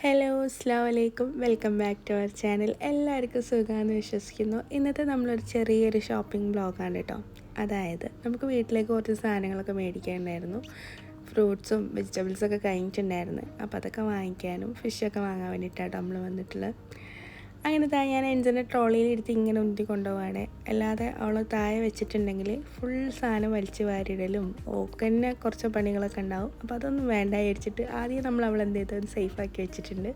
Hello അസ്സലാമു അലൈക്കും welcome back to our channel. എല്ലാവർക്കും സുഖമാണെന്ന് വിശ്വസിക്കുന്നു. ഇന്നത്തെ നമ്മളൊരു ചെറിയൊരു ഷോപ്പിംഗ് ബ്ലോഗാണ് കേട്ടോ. അതായത് നമുക്ക് വീട്ടിലേക്ക് കുറച്ച് സാധനങ്ങളൊക്കെ മേടിക്കാനുണ്ടായിരുന്നു. ഫ്രൂട്ട്സും വെജിറ്റബിൾസൊക്കെ കഴിഞ്ഞിട്ടുണ്ടായിരുന്നു. അപ്പോൾ അതൊക്കെ വാങ്ങിക്കാനും ഫിഷൊക്കെ വാങ്ങാൻ വേണ്ടിയിട്ടാണ് നമ്മൾ വന്നിട്ടുള്ളത്. അങ്ങനെ ഞാൻ എൻജിൻ്റെ ട്രോളിയിൽ എടുത്ത് ഇങ്ങനെ ഉന്തി കൊണ്ടുപോവാണ്. അല്ലാതെ അവൾ താഴെ വെച്ചിട്ടുണ്ടെങ്കിൽ ഫുൾ സാധനം വലിച്ച് വാരിയിടലും ഓക്കന്നെ കുറച്ച് പണികളൊക്കെ ഉണ്ടാവും. അപ്പോൾ അതൊന്നും വേണ്ട വിചാരിച്ചിട്ട് ആദ്യം നമ്മൾ അവൾ എന്ത് ചെയ്ത് സേഫാക്കി വെച്ചിട്ടുണ്ട്.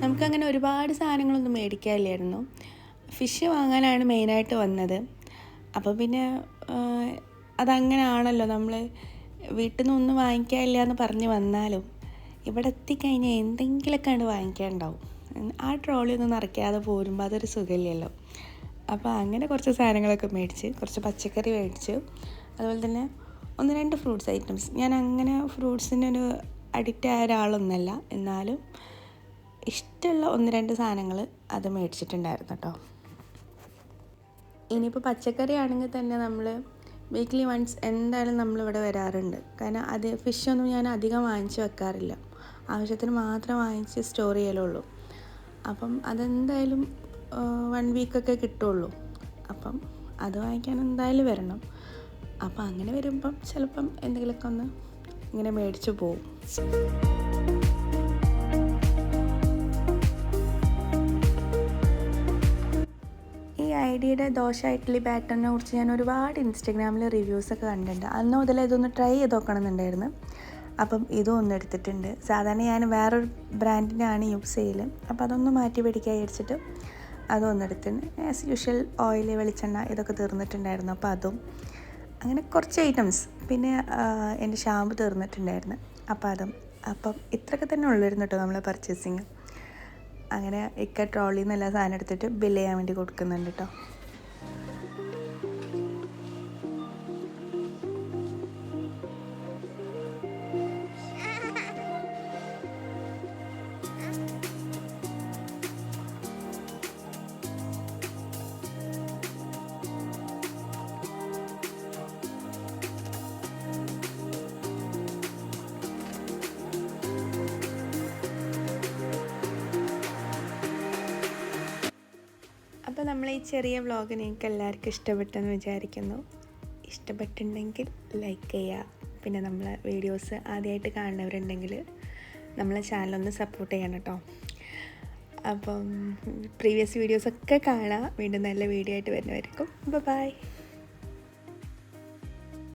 നമുക്കങ്ങനെ ഒരുപാട് സാധനങ്ങളൊന്നും മേടിക്കാനില്ലായിരുന്നു. ഫിഷ് വാങ്ങാനാണ് മെയിനായിട്ട് വന്നത്. അപ്പോൾ പിന്നെ അതങ്ങനെയാണല്ലോ, നമ്മൾ വീട്ടിൽ നിന്നൊന്നും വാങ്ങിക്കാനില്ല എന്ന് പറഞ്ഞ് വന്നാലും ഇവിടെ എത്തിക്കഴിഞ്ഞാൽ എന്തെങ്കിലുമൊക്കെ ആണ് വാങ്ങിക്കാനുണ്ടാവും. ആ ട്രോളി ഒന്നും നിറയ്ക്കാതെ പോരുമ്പോൾ അതൊരു സുഖമില്ലല്ലോ. അപ്പോൾ അങ്ങനെ കുറച്ച് സാധനങ്ങളൊക്കെ മേടിച്ച്, കുറച്ച് പച്ചക്കറി മേടിച്ചു, അതുപോലെ തന്നെ 1-2 ഫ്രൂട്ട്സ് ഐറ്റംസ്. ഞാൻ അങ്ങനെ ഫ്രൂട്ട്സിനൊരു അഡിക്റ്റ് ആയ ഒരാളൊന്നുമല്ല, എന്നാലും ഇഷ്ടമുള്ള 1-2 സാധനങ്ങൾ അത് മേടിച്ചിട്ടുണ്ടായിരുന്നു കേട്ടോ. ഇനിയിപ്പോൾ പച്ചക്കറി ആണെങ്കിൽ തന്നെ നമ്മൾ വീക്ക്ലി വൺസ് എന്തായാലും നമ്മളിവിടെ വരാറുണ്ട്. കാരണം ഫിഷൊന്നും ഞാൻ അധികം വാങ്ങിച്ച് വെക്കാറില്ല, ആവശ്യത്തിന് മാത്രം വാങ്ങിച്ച് സ്റ്റോർ ചെയ്യലുള്ളൂ. അപ്പം അതെന്തായാലും 1 വീക്കൊക്കെ കിട്ടുള്ളൂ. അപ്പം അത് വാങ്ങിക്കാൻ എന്തായാലും വരണം. അപ്പം അങ്ങനെ വരുമ്പം ചിലപ്പം എന്തെങ്കിലുമൊക്കെ ഒന്ന് ഇങ്ങനെ മേടിച്ച് പോവും. ഐഡിയയുടെ ദോശ ഇഡ്ഡലി ബാറ്ററിനെ കുറിച്ച് ഞാൻ ഒരുപാട് ഇൻസ്റ്റഗ്രാമിൽ റിവ്യൂസൊക്കെ കണ്ടിട്ടുണ്ട്. അന്ന് മുതൽ ഇതൊന്ന് ട്രൈ ചെയ്ത് നോക്കണമെന്നുണ്ടായിരുന്നു. അപ്പം ഇതും ഒന്ന് എടുത്തിട്ടുണ്ട്. സാധാരണ ഞാൻ വേറൊരു ബ്രാൻഡിനാണ് യൂസ് ചെയ്യൽ, അപ്പോൾ അതൊന്ന് മാറ്റി പിടിക്കാൻ വിചാരിച്ചിട്ട് അതും ഒന്നെടുത്തിന്. ആസ് യൂഷ്വൽ ഓയിൽ, വെളിച്ചെണ്ണ ഇതൊക്കെ തീർന്നിട്ടുണ്ടായിരുന്നു, അപ്പോൾ അതും അങ്ങനെ കുറച്ച് ഐറ്റംസ്. പിന്നെ എൻ്റെ ഷാമ്പു തീർന്നിട്ടുണ്ടായിരുന്നു, അപ്പോൾ അതും. അപ്പം ഇത്രയൊക്കെ തന്നെ ഉള്ളായിരുന്നു കേട്ടോ നമ്മളെ പർച്ചേസിങ്. അങ്ങനെ ട്രോളിയിൽ നിന്ന് എല്ലാ സാധനം എടുത്തിട്ട് ബില്ല് ചെയ്യാൻ വേണ്ടി കൊടുക്കുന്നുണ്ട് കേട്ടോ. അപ്പോൾ നമ്മൾ ഈ ചെറിയ വ്ളോഗ് നിങ്ങൾക്ക് എല്ലാവർക്കും ഇഷ്ടപ്പെട്ടെന്ന് വിചാരിക്കുന്നു. ഇഷ്ടപ്പെട്ടിട്ടുണ്ടെങ്കിൽ ലൈക്ക് ചെയ്യുക. പിന്നെ നമ്മളെ വീഡിയോസ് ആദ്യമായിട്ട് കാണുന്നവരുണ്ടെങ്കിൽ നമ്മളെ ചാനലൊന്ന് സപ്പോർട്ട് ചെയ്യണം കേട്ടോ. അപ്പം പ്രീവിയസ് വീഡിയോസൊക്കെ കാണാം. വീണ്ടും നല്ല വീഡിയോ ആയിട്ട് വരുന്നവരിക്കും. ബൈ.